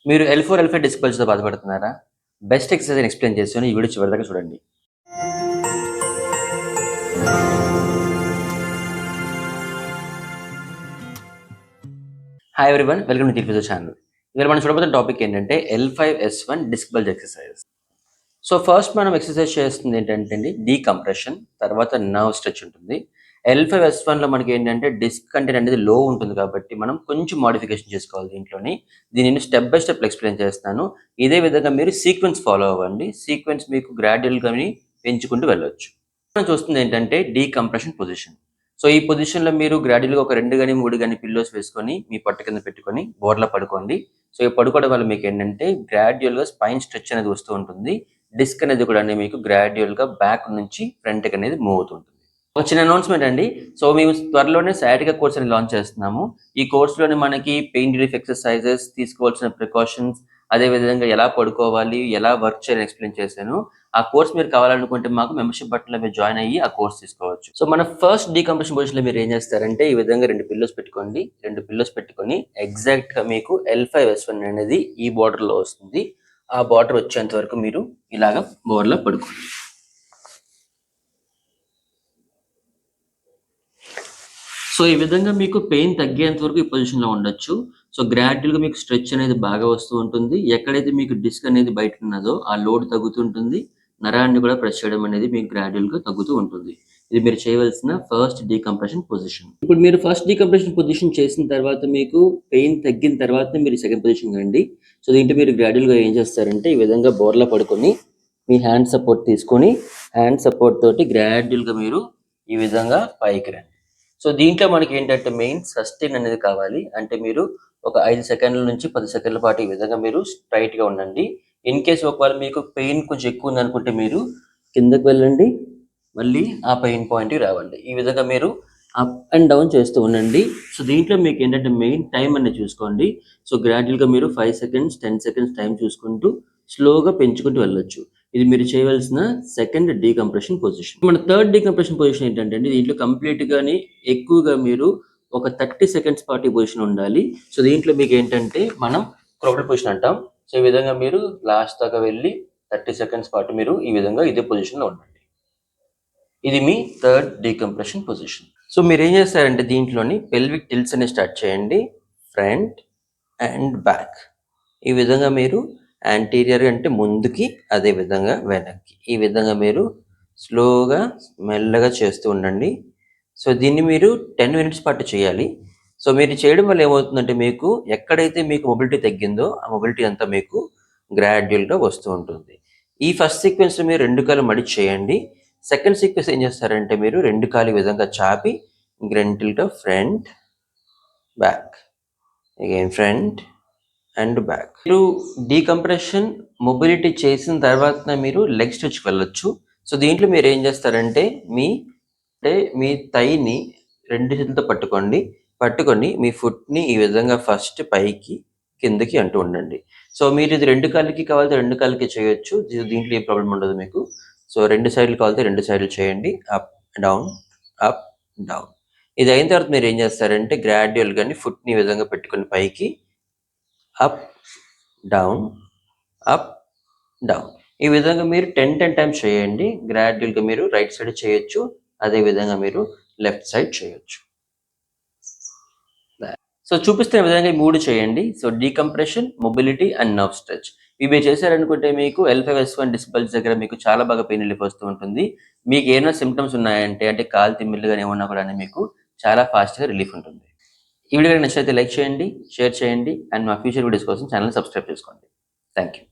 మీరు L4, L5 disc బల్జ్‌తో బాధపడుతున్నారా? Best ఎక్సర్‌సైజ్‌ని explain చేస్తాను. ఈ వీడియో చివరిదాకా చూడండి. Hi everyone, welcome to Nithil physio channel. ఇవాళ మనం చూడబోతున్న టాపిక్ ఏంటంటే L5S1 disc bulge exercise. So first మనం ఎక్సర్‌సైజ్ చేస్తుంది ఏంటంటే అండి డీకంప్రెషన్, తర్వాత నర్వ్ స్ట్రెచ్ ఉంటుంది. L5S1లో మనకి ఏంటంటే డిస్క్ కంటెంట్ అనేది లో ఉంటుంది కాబట్టి మనం కొంచెం మోడిఫికేషన్ చేసుకోవాలి దీంట్లోని. దీనిని స్టెప్ బై స్టెప్ ఎక్స్‌ప్లెయిన్ చేస్తాను. ఇదే విధంగా మీరు సీక్వెన్స్ ఫాలో అవ్వండి. సీక్వెన్స్ మీకు గ్రాడ్యుయల్‌గాని పెంచుకుంటూ వెళ్ళొచ్చు. మనం చూస్తుంది ఏంటంటే డీకంప్రెషన్ పొజిషన్. సో ఈ పొజిషన్‌లో మీరు గ్రాడ్యుయల్‌గా ఒక 2 గాని, 3 గాని పిల్లోస్ వేసుకొని మీ పొట్ట కింద పెట్టుకొని బోర్లా పడుకోండి. సో ఈ పడుకోవడం వల్ల మీకేంటంటే గ్రాడ్యుయల్‌గా స్పైన్ స్ట్రెచ్ అనేది వస్తూ ఉంటుంది. డిస్క్ అనేది కూడా మీకు గ్రాడ్యుయల్‌గా బ్యాక్ నుంచి ఫ్రంట్‌కి అనేది మూవ్ అవుతుంటుంది. ఒక చిన్న అనౌన్స్‌మెంట్ అండి. సో మేము త్వరలోనే సయాటికా కోర్స్ అనేది లాంచ్ చేస్తున్నాము. ఈ కోర్స్‌లోని మనకి పెయిన్ రిలీఫ్ ఎక్సర్‌సైజెస్, తీసుకోవాల్సిన ప్రికాషన్స్, అదే విధంగా ఎలా పడుకోవాలి, ఎలా వర్క్ చేయాలని ఎక్స్‌ప్లెయిన్ చేశాను. ఆ కోర్స్ మీరు కావాలనుకుంటే మాకు మెంబర్‌షిప్ బటన్‌లో మీరు జాయిన్ అయ్యి ఆ కోర్స్ తీసుకోవచ్చు. సో మన ఫస్ట్ డీకంప్రెషన్ పొజిషన్‌లో మీరు ఏం చేస్తారంటే ఈ విధంగా 2 పిల్లోస్ పెట్టుకోండి. 2 పిల్లోస్ పెట్టుకొని ఎగ్జాక్ట్‌గా మీకు L5S1 అనేది ఈ బోర్డర్‌లో వస్తుంది. ఆ బార్డర్ వచ్చేంత వరకు మీరు ఇలాగ బోర్లా పడుకోండి. సో ఈ విధంగా మీకు పెయిన్ తగ్గేంత వరకు ఈ పొజిషన్‌లో ఉండొచ్చు. సో గ్రాడ్యుయల్‌గా మీకు స్ట్రెచ్ అనేది బాగా వస్తూ ఉంటుంది. ఎక్కడైతే మీకు డిస్క్ అనేది బయట ఉన్నదో ఆ లోడ్ తగ్గుతుంటుంది. నరాన్ని కూడా ప్రెస్ చేయడం అనేది మీకు గ్రాడ్యుయల్‌గా తగ్గుతూ ఉంటుంది. ఇది మీరు చేయవలసిన ఫస్ట్ డీకంప్రెషన్ పొజిషన్. ఇప్పుడు మీరు ఫస్ట్ డీకంప్రెషన్ పొజిషన్ చేసిన తర్వాత మీకు పెయిన్ తగ్గిన తర్వాత మీరు సెకండ్ పొజిషన్‌కి రండి. సో దీంట్లో మీరు గ్రాడ్యుయల్‌గా ఏం చేస్తారంటే ఈ విధంగా బోర్లా పడుకొని మీ హ్యాండ్ సపోర్ట్ తీసుకొని హ్యాండ్ సపోర్ట్ తోటి గ్రాడ్యుయల్‌గా మీరు ఈ విధంగా పైకి రండి. సో దీంట్లో మనకి ఏంటంటే మెయిన్ సస్టైన్ అనేది కావాలి. అంటే మీరు ఒక 5 సెకండ్ల నుంచి 10 సెకండ్ల పాటు ఈ విధంగా మీరు స్ట్రైట్‌గా ఉండండి. ఇన్ కేస్ ఒకవేళ మీకు పెయిన్ కొంచెం ఎక్కువ ఉందనుకుంటే మీరు కిందకి వెళ్ళండి. మళ్ళీ ఆ పెయిన్ పాయింట్‌కి రావండి. ఈ విధంగా మీరు అప్ అండ్ డౌన్ చేస్తూ ఉండండి. సో దీంట్లో మీకు ఏంటంటే మెయిన్ టైం అనేది చూసుకోండి. సో గ్రాడ్యుయల్‌గా మీరు 5 సెకండ్స్, 10 సెకండ్స్ టైం చూసుకుంటూ స్లోగా పెంచుకుంటూ వెళ్ళొచ్చు. ఇది మీరు చేయవలసిన సెకండ్ డీకంప్రెషన్ పొజిషన్. మన థర్డ్ డీకంప్రెషన్ పొజిషన్ ఏంటంటే అండి దీంట్లో కంప్లీట్‌గాని ఎక్కువగా మీరు ఒక 30 సెకండ్స్ పాటు ఈ పొజిషన్ ఉండాలి. సో దీంట్లో మీకు ఏంటంటే మనం క్రౌడెడ్ పొజిషన్ అంటాం. సో ఈ విధంగా మీరు లాస్ట్ దాకా వెళ్ళి 30 సెకండ్స్ పాటు మీరు ఈ విధంగా ఇదే పొజిషన్‌లో ఉండండి. ఇది మీ థర్డ్ డీకంప్రెషన్ పొజిషన్. సో మీరు ఏం చేస్తారంటే దీంట్లోని పెల్విక్ టిల్ట్స్ అనేది స్టార్ట్ చేయండి. Front and back. ఈ విధంగా మీరు యాంటీరియర్ అంటే ముందుకి, అదే విధంగా వెనక్కి. ఈ విధంగా మీరు స్లోగా మెల్లగా చేస్తూ ఉండండి. సో దీన్ని మీరు 10 మినిట్స్ పాటు చేయాలి. సో మీరు చేయడం వల్ల ఏమవుతుందంటే మీకు ఎక్కడైతే మీకు మొబిలిటీ తగ్గిందో ఆ మొబిలిటీ అంతా మీకు గ్రాడ్యుయల్‌గా వస్తూ ఉంటుంది. ఈ ఫస్ట్ సీక్వెన్స్‌లో మీరు 2 కాళ్ళు మడిచి చేయండి. సెకండ్ సీక్వెన్స్ ఏం చేస్తారంటే మీరు 2 కాళ్ళు ఈ విధంగా చాపి గ్రెంటిల్‌గా front, back. Again front and back. మీరు డీకంప్రెషన్, మొబిలిటీ చేసిన తర్వాత మీరు లెగ్ స్ట్రెచ్‌కి వెళ్ళొచ్చు. సో దీంట్లో మీరు ఏం చేస్తారంటే మీ థైని 2 చేతులతో పట్టుకొని మీ ఫుట్‌ని ఈ విధంగా ఫస్ట్ పైకి, కిందకి అంటూ ఉండండి. సో మీరు ఇది 2 కాళ్ళకి కావాలంటే 2 కాళ్ళకి చేయొచ్చు. దీంట్లో ఏ ప్రాబ్లమ్ ఉండదు మీకు. సో 2 సైడ్‌లు కావాలంటే 2 సైడ్‌లు చేయండి. Up, down, up, down. ఇది అయిన తర్వాత మీరు ఏం చేస్తారంటే గ్రాడ్యుయల్‌గాని ఫుట్‌ని ఈ విధంగా పెట్టుకొని పైకి, అప్, డౌన్, అప్, డౌన్. ఈ విధంగా మీరు 10 టైమ్స్ చేయండి. గ్రాడ్యుయల్‌గా మీరు రైట్ సైడ్ చేయొచ్చు. అదే విధంగా మీరు లెఫ్ట్ సైడ్ చేయొచ్చు. సో చూపిస్తున్న విధంగా ఈ 3 చేయండి. So decompression, mobility and nerve stretch. ఇవి మీరు చేశారనుకుంటే మీకు L5S1 డిస్క్ బల్జ్ దగ్గర మీకు చాలా బాగా పెయిన్ రిలీఫ్ వస్తూ ఉంటుంది. మీకు ఏమైనా సింప్టమ్స్ ఉన్నాయంటే అంటే కాలు తిమ్మిర్లు గాని ఏమన్నా కూడా మీకు చాలా ఫాస్ట్‌గా రిలీఫ్ ఉంటుంది. ఈ వీడియో నచ్చితే లైక్ చేయండి, షేర్ చేయండి అండ్ మా ఫ్యూచర్ వీడియోస్ కోసం ఛానెల్‌ని సబ్స్క్రైబ్ చేసుకోండి. Thank you.